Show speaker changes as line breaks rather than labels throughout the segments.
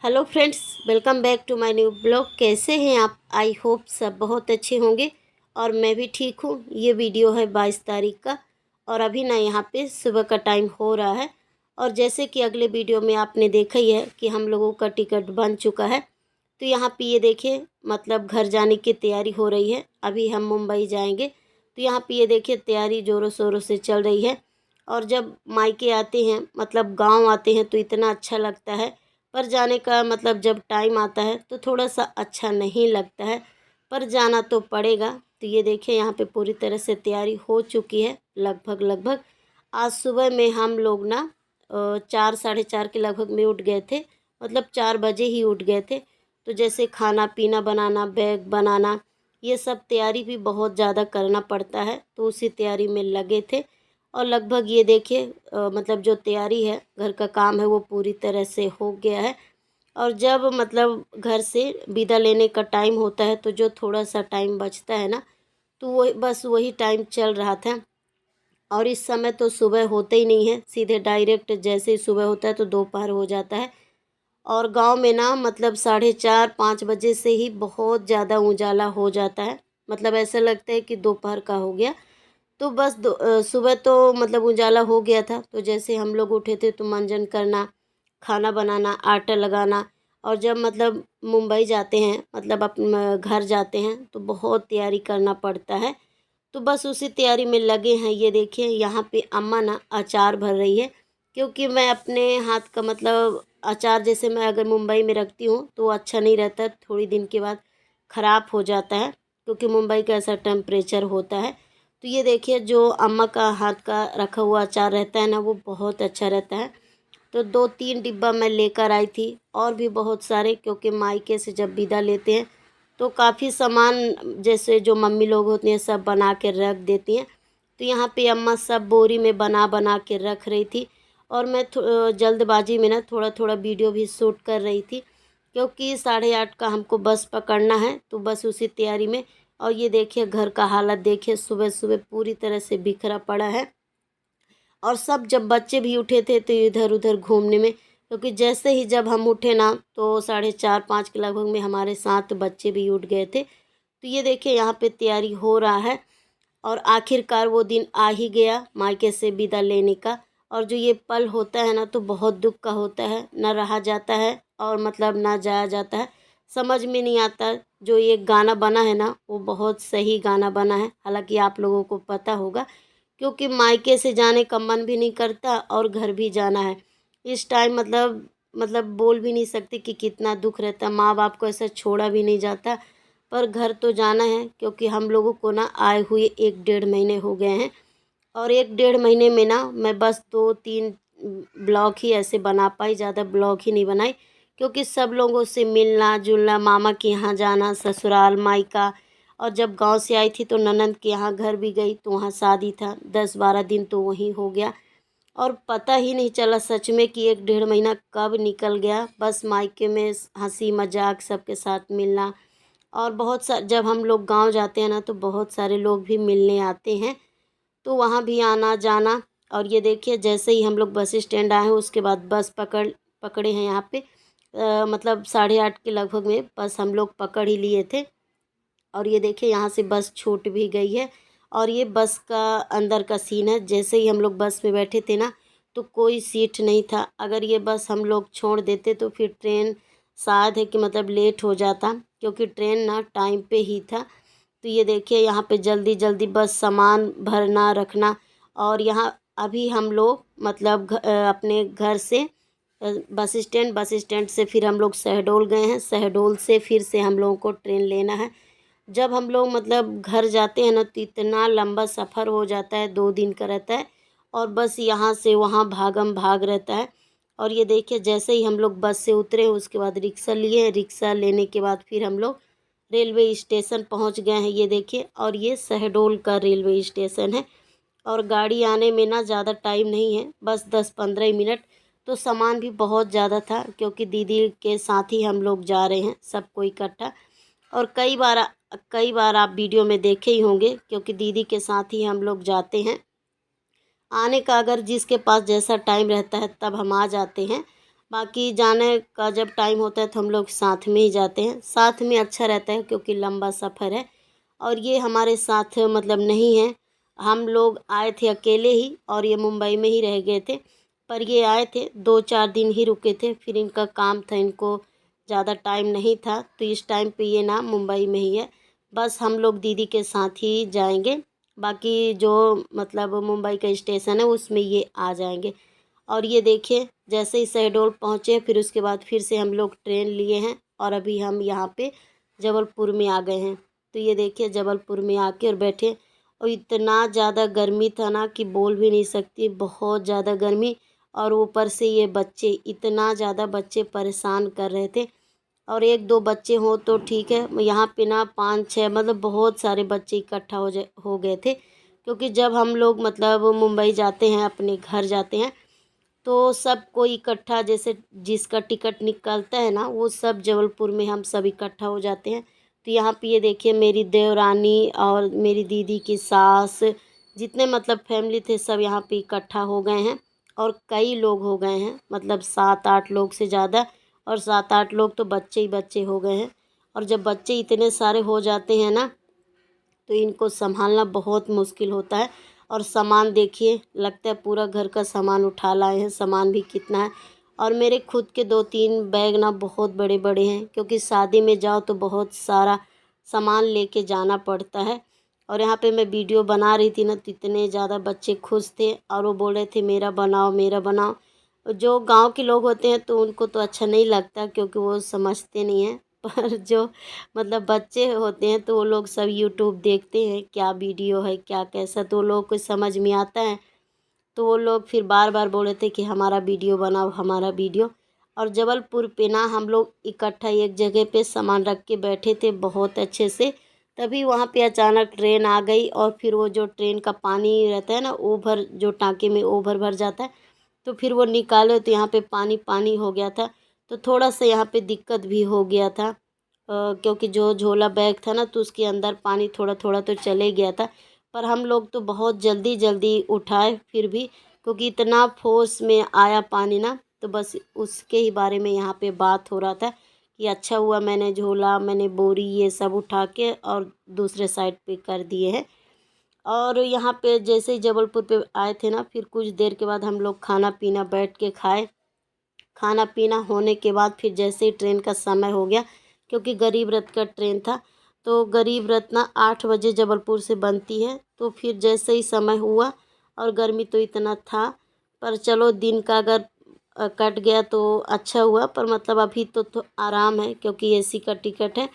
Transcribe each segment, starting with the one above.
Hello friends, welcome back to my new blog. कैसे हैं आप? आई होप सब बहुत अच्छे होंगे और मैं भी ठीक हूँ। ये वीडियो है 22 तारीख का और अभी ना यहाँ पे सुबह का टाइम हो रहा है। और जैसे कि अगले वीडियो में आपने देखा ही है कि हम लोगों का टिकट बन चुका है। तो यहाँ पे ये देखिए, मतलब घर जाने की तैयारी हो रही है। अभी हम मुंबई जाएंगे तो यहाँ पे ये देखिए तैयारी ज़ोरों शोरों से चल रही है। और जब मायके आते हैं, मतलब गाँव आते हैं, तो इतना अच्छा लगता है। पर जाने का मतलब जब टाइम आता है तो थोड़ा सा अच्छा नहीं लगता है, पर जाना तो पड़ेगा। तो ये देखिए यहाँ पे पूरी तरह से तैयारी हो चुकी है। लगभग लगभग आज सुबह में हम लोग ना 4 साढ़े 4 के लगभग में उठ गए थे। मतलब 4 बजे ही उठ गए थे। तो जैसे खाना पीना बनाना, बैग बनाना, ये सब तैयारी भी बहुत ज़्यादा करना पड़ता है, तो उसी तैयारी में लगे थे। और लगभग ये देखिए मतलब जो तैयारी है, घर का काम है, वो पूरी तरह से हो गया है। और जब मतलब घर से विदा लेने का टाइम होता है तो जो थोड़ा सा टाइम बचता है ना, तो वो बस वही टाइम चल रहा था। और इस समय तो सुबह होते ही नहीं है, सीधे डायरेक्ट जैसे ही सुबह होता है तो दोपहर हो जाता है। और गांव में ना मतलब 4:30 5 बजे से ही बहुत ज़्यादा उजाला हो जाता है। मतलब ऐसा लगता है कि दोपहर का हो गया। तो बस सुबह तो मतलब उजाला हो गया था। तो जैसे हम लोग उठे थे तो मंजन करना, खाना बनाना, आटा लगाना। और जब मतलब मुंबई जाते हैं, मतलब अपना घर जाते हैं, तो बहुत तैयारी करना पड़ता है। तो बस उसी तैयारी में लगे हैं। ये देखिए यहाँ पे अम्मा ना अचार भर रही है, क्योंकि मैं अपने हाथ का मतलब अचार जैसे मैं अगर मुंबई में रखती हूँ तो अच्छा नहीं रहता, थोड़ी दिन के बाद ख़राब हो जाता है, क्योंकि मुंबई का ऐसा टेम्परेचर होता है। तो ये देखिए जो अम्मा का हाथ का रखा हुआ अचार रहता है ना, वो बहुत अच्छा रहता है। तो 2 3 डिब्बा मैं लेकर आई थी, और भी बहुत सारे, क्योंकि मायके से जब विदा लेते हैं तो काफ़ी सामान जैसे जो मम्मी लोग होती हैं सब बना के रख देती हैं। तो यहाँ पे अम्मा सब बोरी में बना बना के रख रही थी। और मैं जल्दबाजी में ना थोड़ा थोड़ा वीडियो भी शूट कर रही थी, क्योंकि 8:30 का हमको बस पकड़ना है, तो बस उसी तैयारी में। और ये देखिए घर का हालत देखिए, सुबह सुबह पूरी तरह से बिखरा पड़ा है। और सब जब बच्चे भी उठे थे तो इधर उधर घूमने में, क्योंकि जैसे ही जब हम उठे ना तो 4:30 5 के लगभग में हमारे साथ बच्चे भी उठ गए थे। तो ये देखिए यहाँ पे तैयारी हो रहा है। और आखिरकार वो दिन आ ही गया मायके से विदा लेने का। और जो ये पल होता है ना, तो बहुत दुख का होता है, ना रहा जाता है और मतलब ना जाया जाता है। समझ में नहीं आता। जो ये गाना बना है ना, वो बहुत सही गाना बना है, हालांकि आप लोगों को पता होगा, क्योंकि मायके से जाने का मन भी नहीं करता और घर भी जाना है। इस टाइम मतलब बोल भी नहीं सकते कि कितना दुख रहता। माँ बाप को ऐसा छोड़ा भी नहीं जाता, पर घर तो जाना है, क्योंकि हम लोगों को ना आए हुए 1 डेढ़ महीने हो गए हैं। और 1 डेढ़ महीने में ना मैं बस 2 3 ब्लॉग ही ऐसे बना पाई, ज़्यादा ब्लॉग ही नहीं बनाई, क्योंकि सब लोगों से मिलना जुलना, मामा के यहाँ जाना, ससुराल मायका। और जब गांव से आई थी तो ननंद के यहाँ घर भी गई, तो वहाँ शादी था, 10 12 दिन तो वहीं हो गया। और पता ही नहीं चला सच में कि 1 डेढ़ महीना कब निकल गया। बस मायके में हंसी मजाक सबके साथ मिलना। और बहुत सा जब हम लोग गांव जाते हैं ना, तो बहुत सारे लोग भी मिलने आते हैं, तो वहाँ भी आना जाना। और ये देखिए जैसे ही हम लोग बस स्टैंड आए हैं, उसके बाद बस पकड़े हैं यहाँ पे। मतलब 8:30 के लगभग में बस हम लोग पकड़ ही लिए थे। और ये देखिए यहाँ से बस छूट भी गई है। और ये बस का अंदर का सीन है। जैसे ही हम लोग बस में बैठे थे ना, तो कोई सीट नहीं था। अगर ये बस हम लोग छोड़ देते तो फिर ट्रेन शायद है कि मतलब लेट हो जाता, क्योंकि ट्रेन ना टाइम पे ही था। तो ये देखिए यहाँ पे जल्दी जल्दी बस सामान भरना रखना। और यहाँ अभी हम लोग मतलब अपने घर से बस स्टैंड से फिर हम लोग शहडोल गए हैं। शहडोल से फिर से हम लोगों को ट्रेन लेना है। जब हम लोग मतलब घर जाते हैं ना, तो इतना लंबा सफ़र हो जाता है, 2 दिन का रहता है। और बस यहाँ से वहाँ भागम भाग रहता है। और ये देखिए जैसे ही हम लोग बस से उतरे, उसके बाद रिक्शा लिए, रिक्शा लेने के बाद फिर हम लोग रेलवे स्टेशन पहुँच गए हैं। ये देखिए, और ये शहडोल का रेलवे स्टेशन है। और गाड़ी आने में ना ज़्यादा टाइम नहीं है, बस 10 15 मिनट। तो सामान भी बहुत ज़्यादा था, क्योंकि दीदी के साथ ही हम लोग जा रहे हैं, सबको इकट्ठा। और कई बार आप वीडियो में देखे ही होंगे, क्योंकि दीदी के साथ ही हम लोग जाते हैं। आने का अगर जिसके पास जैसा टाइम रहता है तब हम आ जाते हैं। बाकी जाने का जब टाइम होता है तो हम लोग साथ में ही जाते हैं। साथ में अच्छा रहता है क्योंकि लंबा सफ़र है और ये हमारे साथ मतलब नहीं है। हम लोग आए थे अकेले ही और ये मुंबई में ही रह गए थे। पर ये आए थे 2-4 दिन ही रुके थे, फिर इनका काम था, इनको ज़्यादा टाइम नहीं था, तो इस टाइम पे ये ना मुंबई में ही है। बस हम लोग दीदी के साथ ही जाएंगे, बाकी जो मतलब मुंबई का स्टेशन है उसमें ये आ जाएंगे। और ये देखिए जैसे ही शहडोल पहुँचे फिर उसके बाद फिर से हम लोग ट्रेन लिए हैं और अभी हम यहाँ पे जबलपुर में आ गए हैं। तो ये देखिए जबलपुर में आके और बैठे और इतना ज़्यादा गर्मी था ना कि बोल भी नहीं सकती, बहुत ज़्यादा गर्मी। और ऊपर से ये बच्चे, इतना ज़्यादा बच्चे परेशान कर रहे थे। और 1-2 बच्चे हों तो ठीक है, यहाँ पे ना 5-6 मतलब बहुत सारे बच्चे इकट्ठा हो गए थे। क्योंकि जब हम लोग मतलब मुंबई जाते हैं, अपने घर जाते हैं, तो सब कोई इकट्ठा, जैसे जिसका टिकट निकलता है ना वो सब जबलपुर में हम सब इकट्ठा हो जाते हैं। तो यहाँ पे ये देखिए मेरी देवरानी और मेरी दीदी की सास, जितने मतलब फैमिली थे सब यहाँ पे इकट्ठा हो गए हैं। और कई लोग हो गए हैं, मतलब 7-8 लोग से ज़्यादा। और 7-8 लोग तो बच्चे ही बच्चे हो गए हैं। और जब बच्चे इतने सारे हो जाते हैं ना तो इनको संभालना बहुत मुश्किल होता है। और सामान देखिए, लगता है पूरा घर का सामान उठा लाए हैं, सामान भी कितना है। और मेरे खुद के 2-3 बैग ना बहुत बड़े बड़े हैं, क्योंकि शादी में जाओ तो बहुत सारा सामान लेके जाना पड़ता है। और यहाँ पे मैं वीडियो बना रही थी ना तो इतने ज़्यादा बच्चे खुश थे और वो बोल रहे थे मेरा बनाओ मेरा बनाओ। जो गांव के लोग होते हैं तो उनको तो अच्छा नहीं लगता, क्योंकि वो समझते नहीं हैं। पर जो मतलब बच्चे होते हैं तो वो लोग सब यूट्यूब देखते हैं, क्या वीडियो है क्या कैसा, तो वो लोग को समझ में आता है। तो वो लोग फिर बार बार बोल रहे थे कि हमारा वीडियो बनाओ हमारा वीडियो। और जबलपुर पे ना हम लोग इकट्ठा एक जगह पे सामान रख के बैठे थे बहुत अच्छे से। तभी वहाँ पे अचानक ट्रेन आ गई और फिर वो जो ट्रेन का पानी रहता है ना, ओवर जो टाँके में ओवर भर जाता है, तो फिर वो निकाले तो यहाँ पे पानी पानी हो गया था। तो थोड़ा सा यहाँ पे दिक्कत भी हो गया था, क्योंकि जो झोला बैग था ना तो उसके अंदर पानी थोड़ा थोड़ा तो चले गया था। पर हम लोग तो बहुत जल्दी जल्दी उठाए फिर भी, क्योंकि इतना फोर्स में आया पानी ना, तो बस उसके ही बारे में यहाँ पे बात हो रहा था कि अच्छा हुआ मैंने झोला, मैंने बोरी ये सब उठा के और दूसरे साइड पे कर दिए हैं। और यहाँ पे जैसे ही जबलपुर पे आए थे ना, फिर कुछ देर के बाद हम लोग खाना पीना बैठ के खाए। खाना पीना होने के बाद फिर जैसे ही ट्रेन का समय हो गया, क्योंकि गरीब रथ का ट्रेन था, तो गरीब रथ ना 8 बजे जबलपुर से बनती है। तो फिर जैसे ही समय हुआ, और गर्मी तो इतना था, पर चलो दिन का अगर कट गया तो अच्छा हुआ। पर मतलब अभी तो आराम है क्योंकि एसी का टिकट है।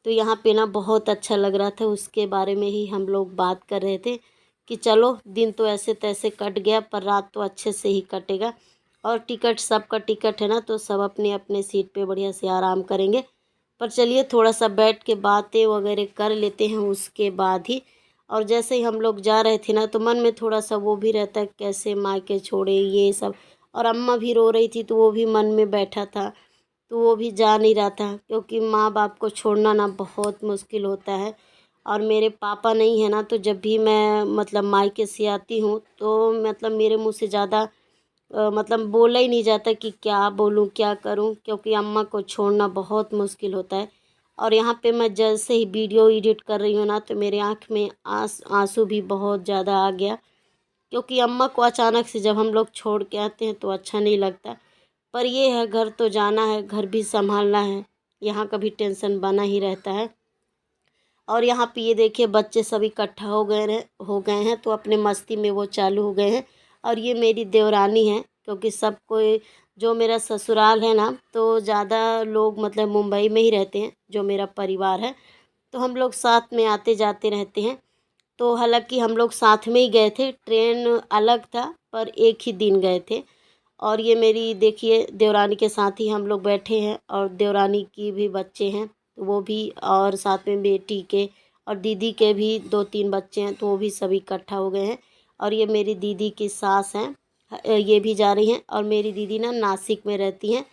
तो यहाँ पे ना बहुत अच्छा लग रहा था, उसके बारे में ही हम लोग बात कर रहे थे कि चलो दिन तो ऐसे तैसे कट गया पर रात तो अच्छे से ही कटेगा। और टिकट सबका टिकट है ना, तो सब अपने अपने सीट पे बढ़िया से आराम करेंगे। पर चलिए थोड़ा सा बैठ के बातें वगैरह कर लेते हैं उसके बाद ही। और जैसे ही हम लोग जा रहे थे ना तो मन में थोड़ा सा वो भी रहता है कैसे मायके छोड़े ये सब। और अम्मा भी रो रही थी तो वो भी मन में बैठा था, तो वो भी जा नहीं रहा था, क्योंकि माँ बाप को छोड़ना ना बहुत मुश्किल होता है। और मेरे पापा नहीं है ना, तो जब भी मैं मतलब मायके से आती हूँ तो मतलब मेरे मुँह से ज़्यादा मतलब बोला ही नहीं जाता कि क्या बोलूँ क्या करूँ, क्योंकि अम्मा को छोड़ना बहुत मुश्किल होता है। और यहाँ पे मैं जैसे ही वीडियो एडिट कर रही हूँ ना तो मेरे आँख में आंसू भी बहुत ज़्यादा आ गया, क्योंकि अम्मा को अचानक से जब हम लोग छोड़ के आते हैं तो अच्छा नहीं लगता। पर ये है, घर तो जाना है, घर भी संभालना है, यहाँ का भी टेंशन बना ही रहता है। और यहाँ पे ये देखिए बच्चे सब इकट्ठा हो गए हैं तो अपने मस्ती में वो चालू हो गए हैं। और ये मेरी देवरानी है, क्योंकि सब कोई, जो मेरा ससुराल है ना तो ज़्यादा लोग मतलब मुंबई में ही रहते हैं, जो मेरा परिवार है, तो हम लोग साथ में आते जाते रहते हैं। तो हालांकि हम लोग साथ में ही गए थे, ट्रेन अलग था पर एक ही दिन गए थे। और ये मेरी देखिए देवरानी के साथ ही हम लोग बैठे हैं, और देवरानी की भी बच्चे हैं तो वो भी, और साथ में बेटी के और दीदी के भी 2-3 बच्चे हैं तो वो भी सभी इकट्ठा हो गए हैं। और ये मेरी दीदी की सास हैं, ये भी जा रही हैं। और मेरी दीदी ना नासिक में रहती हैं,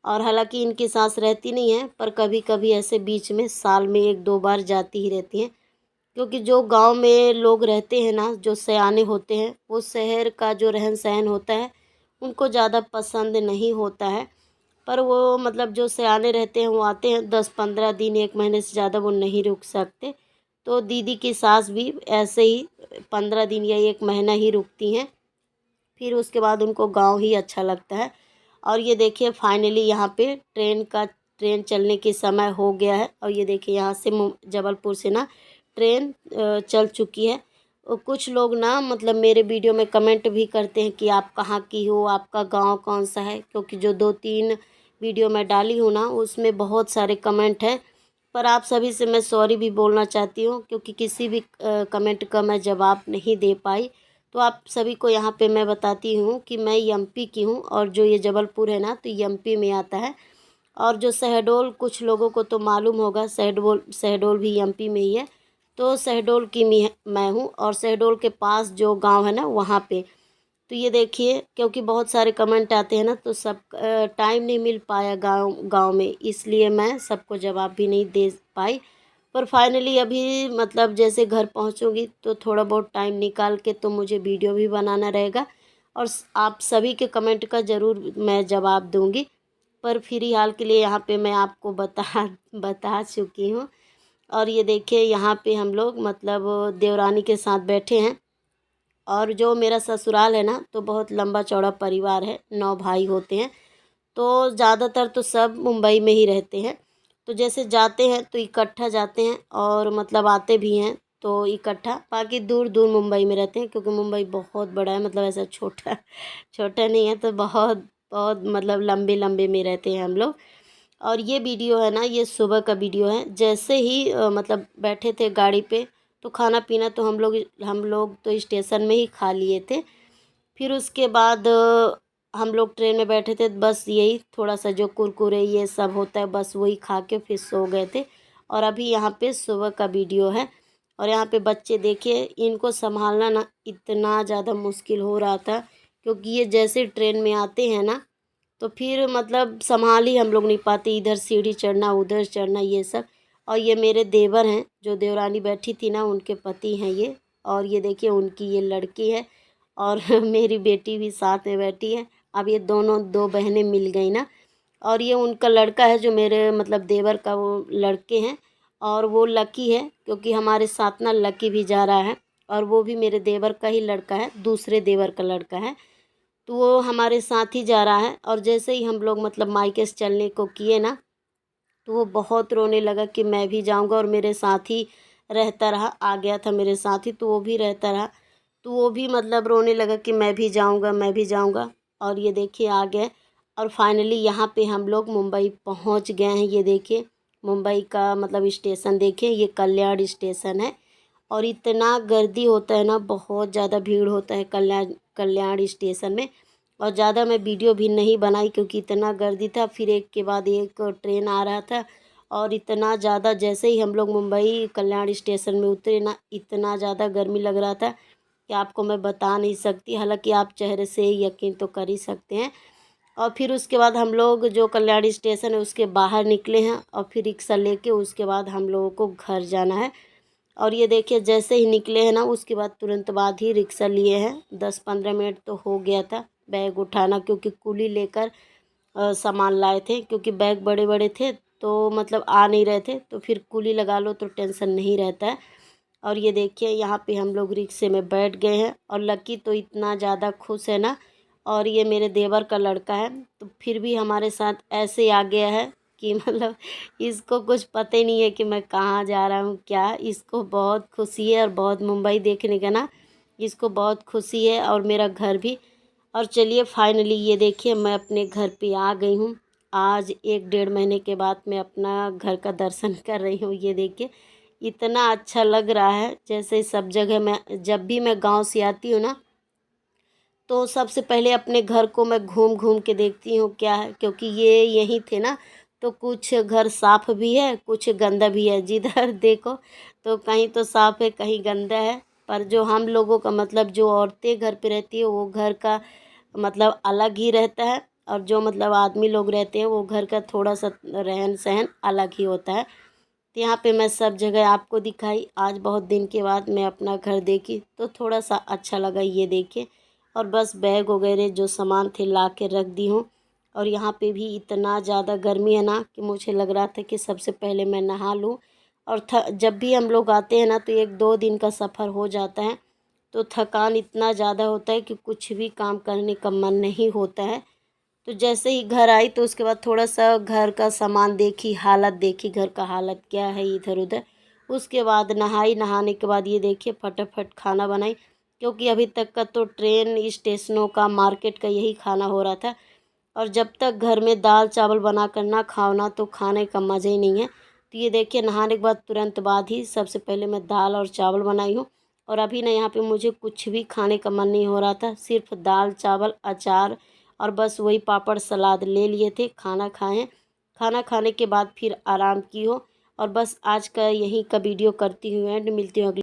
और हालांकि इनकी सास रहती नहीं है पर कभी कभी ऐसे बीच में साल में 1-2 बार जाती ही रहती हैं। क्योंकि जो गांव में लोग रहते हैं ना, जो सयाने होते हैं, वो शहर का जो रहन सहन होता है उनको ज़्यादा पसंद नहीं होता है। पर वो मतलब जो सयाने रहते हैं वो आते हैं 10-15 दिन, 1 महीने से ज़्यादा वो नहीं रुक सकते। तो दीदी की सास भी ऐसे ही 15 दिन या 1 महीना ही रुकती हैं, फिर उसके बाद उनको गाँव ही अच्छा लगता है। और ये देखिए फाइनली यहाँ पे ट्रेन चलने के समय हो गया है। और ये देखिए यहाँ से जबलपुर से ना ट्रेन चल चुकी है। कुछ लोग ना मतलब मेरे वीडियो में कमेंट भी करते हैं कि आप कहाँ की हो, आपका गांव कौन सा है, क्योंकि जो 2-3 वीडियो मैं डाली हूँ ना उसमें बहुत सारे कमेंट हैं। पर आप सभी से मैं सॉरी भी बोलना चाहती हूँ, क्योंकि किसी भी कमेंट का मैं जवाब नहीं दे पाई। तो आप सभी को यहाँ पे मैं बताती हूँ कि मैं एमपी की हूँ, और जो ये जबलपुर है ना तो एमपी में आता है। और जो शहडोल, कुछ लोगों को तो मालूम होगा, शहडोल भी एमपी में ही है। तो शहडोल की मैं हूँ, और शहडोल के पास जो गांव है ना वहाँ पे। तो ये देखिए, क्योंकि बहुत सारे कमेंट आते हैं ना तो सब टाइम नहीं मिल पाया गांव गांव में, इसलिए मैं सबको जवाब भी नहीं दे पाई। पर फाइनली अभी मतलब जैसे घर पहुंचूंगी तो थोड़ा बहुत टाइम निकाल के तो मुझे वीडियो भी बनाना रहेगा, और आप सभी के कमेंट का ज़रूर मैं जवाब दूंगी। पर फ़िलहाल के लिए यहाँ पे मैं आपको बता चुकी हूँ। और ये देखिए यहाँ पे हम लोग मतलब देवरानी के साथ बैठे हैं। और जो मेरा ससुराल है ना तो बहुत लंबा चौड़ा परिवार है, 9 भाई होते हैं। तो ज़्यादातर तो सब मुंबई में ही रहते हैं। तो जैसे जाते हैं तो इकट्ठा जाते हैं, और मतलब आते भी हैं तो इकट्ठा। बाकी दूर दूर मुंबई में रहते हैं, क्योंकि मुंबई बहुत बड़ा है, मतलब ऐसा छोटा छोटा नहीं है। तो बहुत बहुत मतलब लंबे लंबे में रहते हैं हम लोग। और ये वीडियो है ना, ये सुबह का वीडियो है। जैसे ही मतलब बैठे थे गाड़ी पे, तो खाना पीना तो हम लोग तो स्टेशन में ही खा लिए थे। फिर उसके बाद हम लोग ट्रेन में बैठे थे, बस यही थोड़ा सा जो कुरकुरे ये सब होता है बस वही खा के फिर सो गए थे। और अभी यहाँ पे सुबह का वीडियो है। और यहाँ पे बच्चे देखिए, इनको संभालना ना इतना ज़्यादा मुश्किल हो रहा था, क्योंकि ये जैसे ट्रेन में आते हैं ना तो फिर मतलब संभाल ही हम लोग नहीं पाते, इधर सीढ़ी चढ़ना उधर चढ़ना ये सब। और ये मेरे देवर हैं, जो देवरानी बैठी थी ना उनके पति हैं ये। और ये देखिए उनकी ये लड़की है, और मेरी बेटी भी साथ में बैठी है। अब ये दोनों 2 बहनें मिल गई ना। और ये उनका लड़का है, जो मेरे मतलब देवर का वो लड़के हैं। और वो लकी है, क्योंकि हमारे साथ ना लकी भी जा रहा है, और वो भी मेरे देवर का ही लड़का है, दूसरे देवर का लड़का है। तो वो हमारे साथ ही जा रहा है। और जैसे ही हम लोग मतलब मायके से चलने को किए ना, तो वो बहुत रोने लगा कि मैं भी जाऊंगा, और मेरे साथ ही रहता रहा, आ गया था मेरे साथ ही तो वो भी रहता रहा। तो वो भी मतलब रोने लगा कि मैं भी जाऊंगा, मैं भी जाऊंगा। और ये देखिए आ गए। और फाइनली यहाँ पे हम लोग मुंबई पहुँच गए हैं। ये देखिए मुंबई का मतलब स्टेशन देखिए, ये कल्याण स्टेशन है। और इतना गर्दी होता है ना, बहुत ज़्यादा भीड़ होता है कल्याण स्टेशन में। और ज़्यादा मैं वीडियो भी नहीं बनाई, क्योंकि इतना गर्दी था, फिर एक के बाद एक ट्रेन आ रहा था। और इतना ज़्यादा, जैसे ही हम लोग मुंबई कल्याण स्टेशन में उतरे ना, इतना ज़्यादा गर्मी लग रहा था कि आपको मैं बता नहीं सकती। हालांकि आप चेहरे से ही यकीन तो कर ही सकते हैं। और फिर उसके बाद हम लोग जो कल्याण स्टेशन है उसके बाहर निकले हैं, और फिर रिक्शा लेके उसके बाद हम लोगों को घर जाना है। और ये देखिए जैसे ही निकले हैं ना, उसके बाद तुरंत बाद ही रिक्शा लिए हैं। 10-15 मिनट तो हो गया था बैग उठाना, क्योंकि कुली लेकर सामान लाए थे, क्योंकि बैग बड़े बड़े थे तो मतलब आ नहीं रहे थे। तो फिर कुली लगा लो तो टेंशन नहीं रहता है। और ये देखिए यहाँ पे हम लोग रिक्शे में बैठ गए हैं, और लकी तो इतना ज़्यादा खुश है ना। और ये मेरे देवर का लड़का है, तो फिर भी हमारे साथ ऐसे आ गया है कि मतलब इसको कुछ पता ही नहीं है कि मैं कहाँ जा रहा हूँ क्या। इसको बहुत खुशी है, और बहुत मुंबई देखने का ना इसको बहुत खुशी है, और मेरा घर भी। और चलिए फाइनली ये देखिए मैं अपने घर पे आ गई हूँ। आज 1-1.5 महीने के बाद मैं अपना घर का दर्शन कर रही हूँ। ये देखिए इतना अच्छा लग रहा है, जैसे सब जगह मैं जब भी मैं गांव से आती हूँ ना, तो सबसे पहले अपने घर को मैं घूम घूम के देखती हूँ क्या है, क्योंकि ये यहीं थे ना। तो कुछ घर साफ़ भी है, कुछ गंदा भी है, जिधर देखो तो कहीं तो साफ़ है कहीं गंदा है। पर जो हम लोगों का मतलब जो औरतें घर पे रहती है वो घर का मतलब अलग ही रहता है, और जो मतलब आदमी लोग रहते हैं वो घर का थोड़ा सा रहन सहन अलग ही होता है। तो यहाँ पे मैं सब जगह आपको दिखाई। आज बहुत दिन के बाद मैं अपना घर देखी तो थोड़ा सा अच्छा लगा, ये देखिए। और बस बैग वगैरह जो सामान थे ला के रख दी हूँ। और यहाँ पे भी इतना ज़्यादा गर्मी है ना कि मुझे लग रहा था कि सबसे पहले मैं नहा लूँ। और जब भी हम लोग आते हैं ना तो 1-2 दिन का सफ़र हो जाता है, तो थकान इतना ज़्यादा होता है कि कुछ भी काम करने का मन नहीं होता है। तो जैसे ही घर आई तो उसके बाद थोड़ा-सा घर का सामान देखी, हालत देखी, घर का हालत क्या है इधर-उधर। उसके बाद नहाई, नहाने के बाद ये देखिए फटाफट खाना बनाई, क्योंकि अभी तक का तो ट्रेन, स्टेशनों का, मार्केट का यही खाना हो रहा था। और जब तक घर में दाल चावल बनाकर ना खाओ ना तो खाने का मज़ा ही नहीं है। तो ये देखिए नहाने के बाद तुरंत बाद ही सबसे पहले मैं दाल और चावल बनाई हूँ। और अभी ना यहाँ पे मुझे कुछ भी खाने का मन नहीं हो रहा था, सिर्फ दाल चावल अचार और बस वही पापड़ सलाद ले लिए थे, खाना खाएँ। खाना खाने के बाद फिर आराम की हो। और बस आज का यहीं का वीडियो करती हूँ एंड, मिलती हूँ अगली